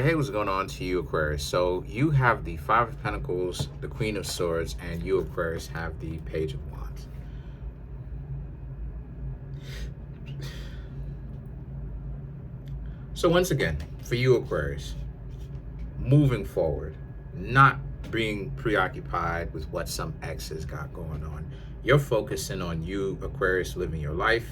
Hey, what's going on to you, Aquarius? So you have the Five of Pentacles, the Queen of Swords, and you, Aquarius, have the Page of Wands. So once again, for you, Aquarius, moving forward, not being preoccupied with what some ex has got going on. You're focusing on you, Aquarius, living your life.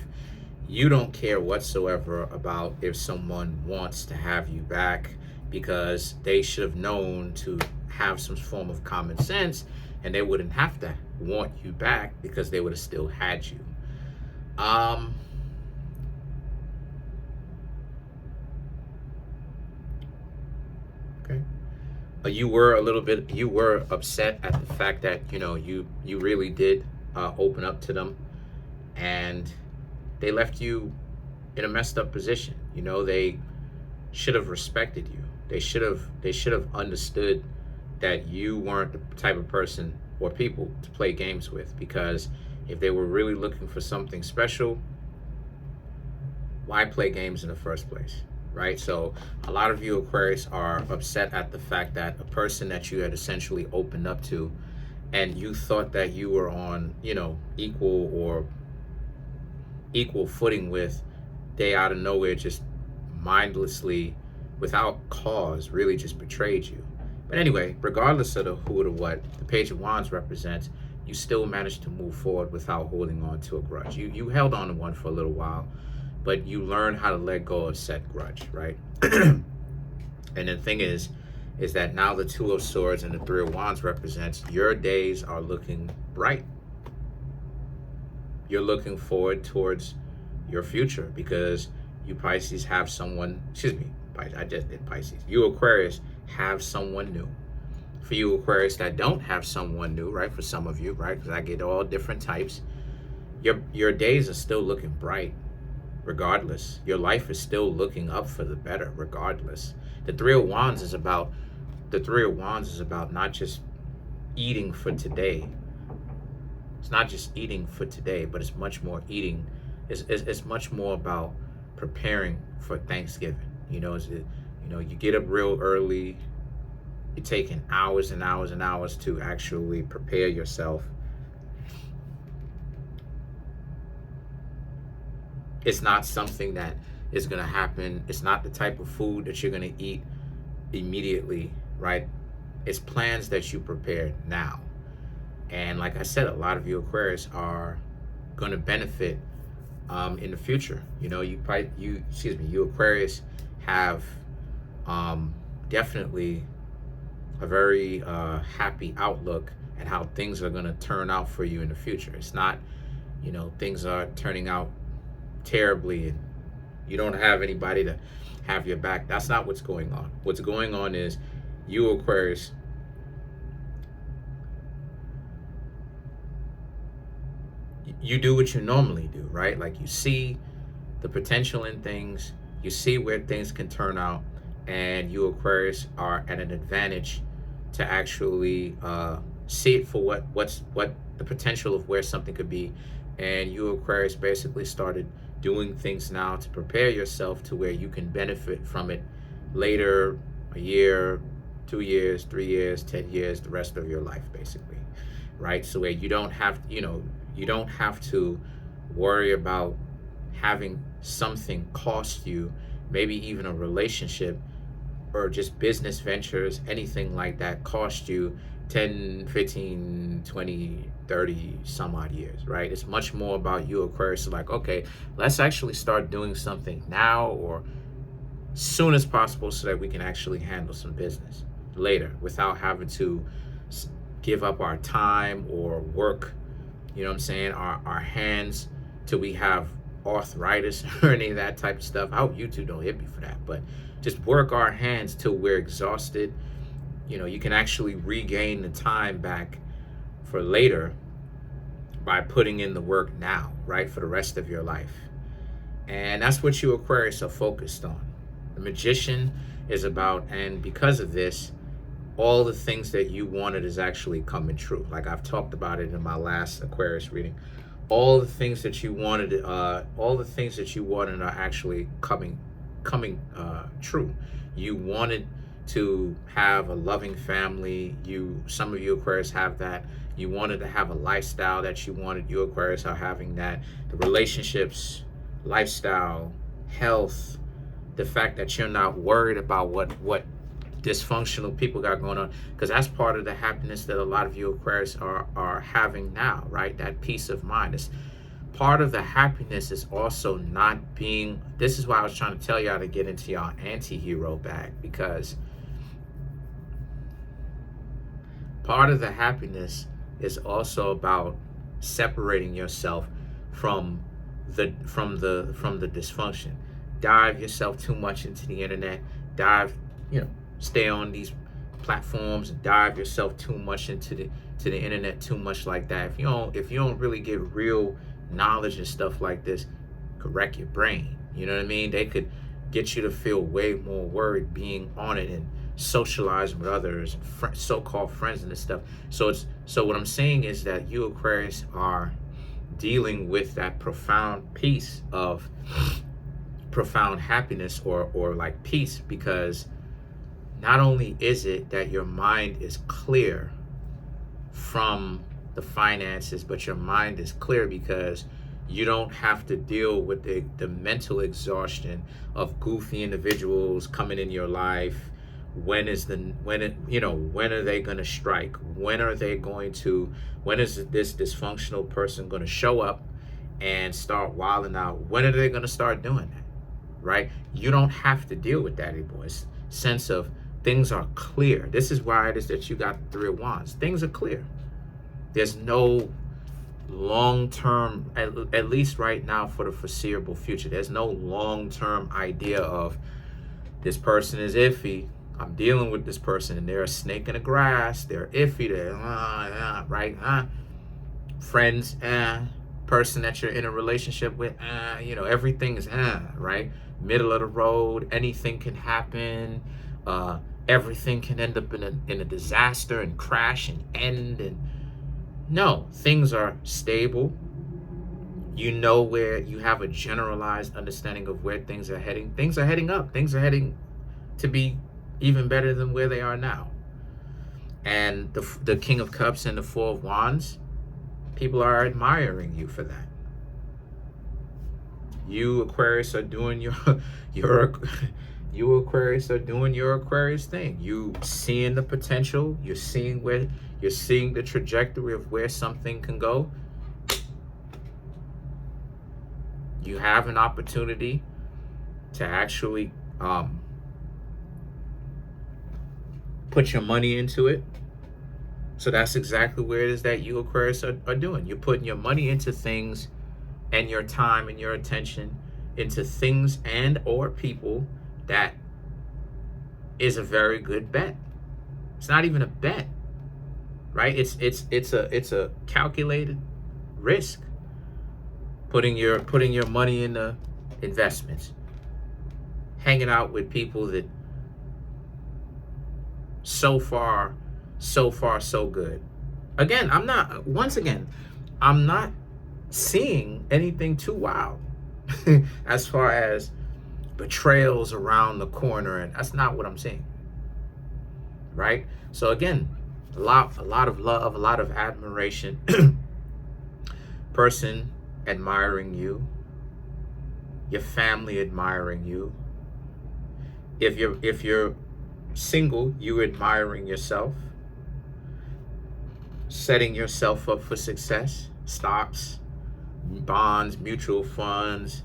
You don't care whatsoever about if someone wants to have you back, because they should have known to have some form of common sense, and they wouldn't have to want you back because they would have still had you. Okay. You were upset at the fact that, you really did open up to them, and they left you in a messed up position. They should have respected you. They should have understood that you weren't the type of person or people to play games with, because if they were really looking for something special, why play games in the first place, right? So a lot of you, Aquarius, are upset at the fact that a person that you had essentially opened up to, and you thought that you were on, equal footing with, they out of nowhere just mindlessly, without cause, really just betrayed you. But anyway, regardless of the who or the what, the Page of Wands represents you still managed to move forward without holding on to a grudge. You held on to one for a little while, but you learned how to let go of said grudge, right? And the thing is that now the Two of Swords and the Three of Wands represents your days are looking bright. You're looking forward towards your future, because you Pisces have someone, I just did Pisces. You Aquarius have someone new. For you Aquarius that don't have someone new, right? For some of you, right? Because I get all different types. Your days are still looking bright, regardless. Your life is still looking up for the better, regardless. The Three of Wands is about not just eating for today. It's not just eating for today, but it's much more eating. It's much more about preparing for Thanksgiving. You get up real early. You're taking hours and hours and hours to actually prepare yourself. It's not something that is going to happen. It's not the type of food that you're going to eat immediately, right? It's plans that you prepare now. And like I said, a lot of you Aquarius are going to benefit in the future. You Aquarius have definitely a very happy outlook at how things are going to turn out for you in the future. It's not, things are turning out terribly and you don't have anybody to have your back. That's not what's going on. What's going on is you Aquarius you do what you normally do, right? Like, you see the potential in things, you see where things can turn out, and you Aquarius are at an advantage to actually see it for what the potential of where something could be. And you Aquarius basically started doing things now to prepare yourself to where you can benefit from it later, a year, 2 years, 3 years, 10 years, the rest of your life, basically, right? So where you don't have, you don't have to worry about having something cost you, maybe even a relationship or just business ventures, anything like that, cost you 10, 15, 20, 30 some odd years, right? It's much more about you Aquarius, like, okay, let's actually start doing something now or soon as possible so that we can actually handle some business later without having to give up our time or work, our hands till we have arthritis or any of that type of stuff. I hope YouTube don't hit me for that, but just work our hands till we're exhausted. You can actually regain the time back for later by putting in the work now, right, for the rest of your life. And that's what you Aquarius are focused on. The Magician is about, and because of this, all the things that you wanted is actually coming true. Like I've talked about it in my last Aquarius reading. All the things that you wanted, are actually coming true. You wanted to have a loving family. Some of you Aquarius have that. You wanted to have a lifestyle that you wanted. You Aquarius are having that. The relationships, lifestyle, health, the fact that you're not worried about what dysfunctional people got going on, because that's part of the happiness that a lot of you Aquarius are having now, right? That peace of mind. It's part of the happiness is also not being, this is why I was trying to tell y'all to get into y'all anti-hero bag, because part of the happiness is also about separating yourself from the dysfunction. Dive yourself too much into the internet. Stay on these platforms and dive yourself too much into the internet too much like that. If you don't really get real knowledge and stuff like this, could wreck your brain. You know what I mean? They could get you to feel way more worried being on it and socializing with others, so-called friends and this stuff. So what I'm saying is that you Aquarius are dealing with that profound peace of profound happiness or like peace, because not only is it that your mind is clear from the finances, but your mind is clear because you don't have to deal with the mental exhaustion of goofy individuals coming in your life. When are they going to strike? When is this dysfunctional person going to show up and start wilding out? When are they going to start doing that? Right? You don't have to deal with that anymore. It's sense of things are clear. This is why it is that you got the 3 of Wands. Things are clear. There's no long-term, at least right now for the foreseeable future, there's no long-term idea of this person is iffy. I'm dealing with this person and they're a snake in the grass. They're iffy. They're right? Friends, person that you're in a relationship with, everything is right? Middle of the road. Anything can happen. Everything can end up in a disaster and crash and end. And no, things are stable. You know where you have a generalized understanding of where things are heading. Things are heading up. Things are heading to be even better than where they are now. And the King of Cups and the 4 of Wands, people are admiring you for that. You Aquarius are doing you Aquarius are doing your Aquarius thing. You seeing the potential. You're seeing the trajectory of where something can go. You have an opportunity to actually put your money into it. So that's exactly where it is that you Aquarius are doing. You're putting your money into things and your time and your attention into things and or people that is a very good bet. It's not even a bet, right? It's a calculated risk. Putting your money into investments, hanging out with people that so far so good. Again, I'm not seeing anything too wild as far as betrayals around the corner, and that's not what I'm seeing. Right? So again, a lot of love, a lot of admiration. Person admiring you, your family admiring you. If you're single, you admiring yourself, setting yourself up for success, stocks, bonds, mutual funds,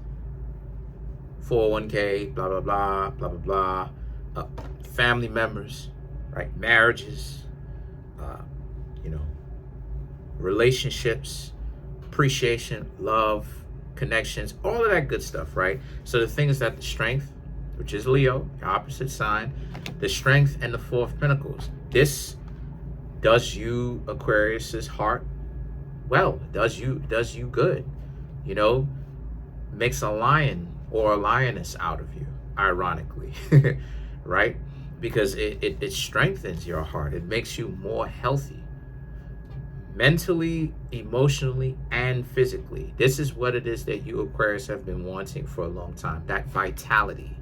401k, blah blah blah blah blah blah. Family members, right? Marriages, relationships, appreciation, love, connections, all of that good stuff, right? So the thing is that the strength, which is Leo, your opposite sign, the strength and the 4 of Pentacles, this does you Aquarius's heart well. Does you good, makes a lion or a lioness out of you, ironically. Right? Because it strengthens your heart. It makes you more healthy mentally, emotionally, and physically. This is what it is that you Aquarius have been wanting for a long time, that vitality.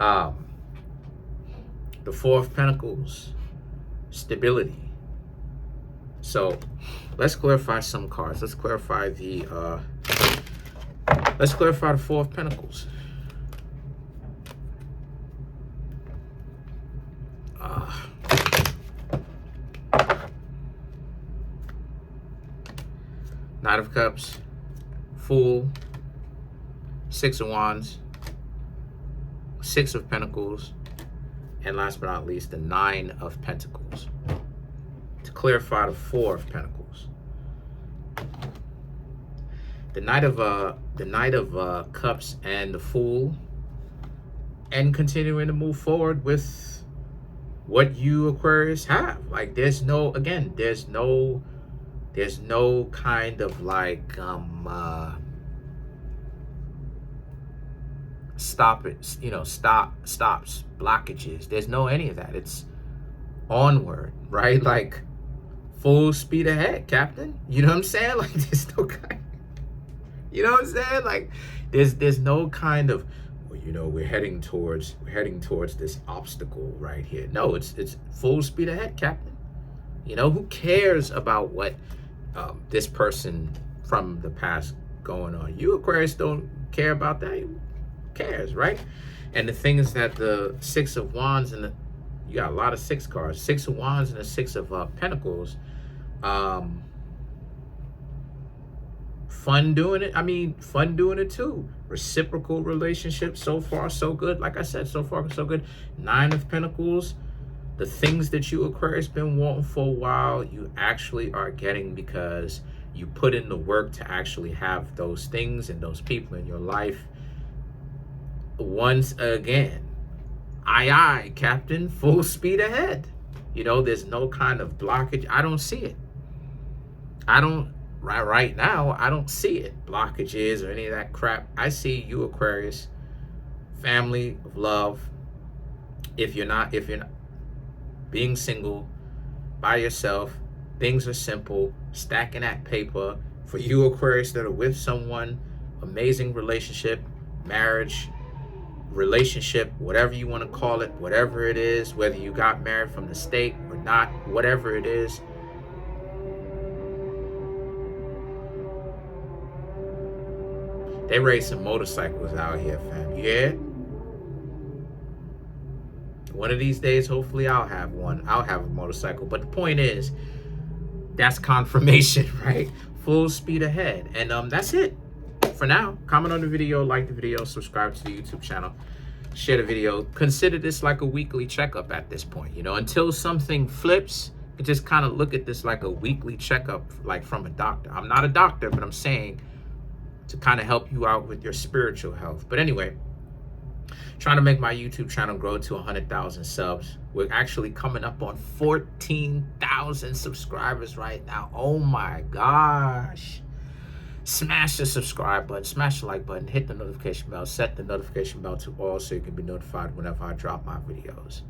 Um, the Four of Pentacles, stability. So let's clarify some cards. Let's clarify the Four of Pentacles. Knight of Cups, Fool, Six of Wands, Six of Pentacles, and last but not least, the Nine of Pentacles. To clarify the Four of Pentacles, the Knight of Cups and the Fool, and continuing to move forward with what you Aquarius have. Like there's no kind of like stops, blockages. There's no any of that. It's onward, right? Like full speed ahead, Captain. You know what I'm saying? Like there's no kind, you know what I'm saying? Like there's no kind of, well, we're heading towards this obstacle right here. No, it's full speed ahead, Captain. Who cares about what this person from the past going on? You Aquarius don't care about that. Who cares, right? And the thing is that the Six of Wands and you got a lot of six cards. Six of Wands and the Six of Pentacles. Fun doing it. Fun doing it too. Reciprocal relationship. So far, so good. Like I said, so far, so good. Nine of Pentacles. The things that you Aquarius been wanting for a while, you actually are getting because you put in the work to actually have those things and those people in your life. Once again, aye, Captain, full speed ahead. There's no kind of blockage. I don't see it. Right now, I don't see it. Blockages or any of that crap. I see you Aquarius, family of love. If you're not being single, by yourself, things are simple, stacking that paper. For you Aquarius that are with someone, amazing relationship, marriage, relationship, whatever you want to call it, whatever it is, whether you got married from the state or not, whatever it is. They racing motorcycles out here, fam. You hear it? One of these days, hopefully I'll have one. I'll have a motorcycle. But the point is, that's confirmation, right? Full speed ahead. And that's it for now. Comment on the video, like the video, subscribe to the YouTube channel, share the video. Consider this like a weekly checkup at this point. Until something flips, you just kind of look at this like a weekly checkup, like from a doctor. I'm not a doctor, but I'm saying to kind of help you out with your spiritual health. But anyway, trying to make my YouTube channel grow to 100,000 subs. We're actually coming up on 14,000 subscribers right now. Oh my gosh. Smash the subscribe button, smash the like button, hit the notification bell, set the notification bell to all so you can be notified whenever I drop my videos.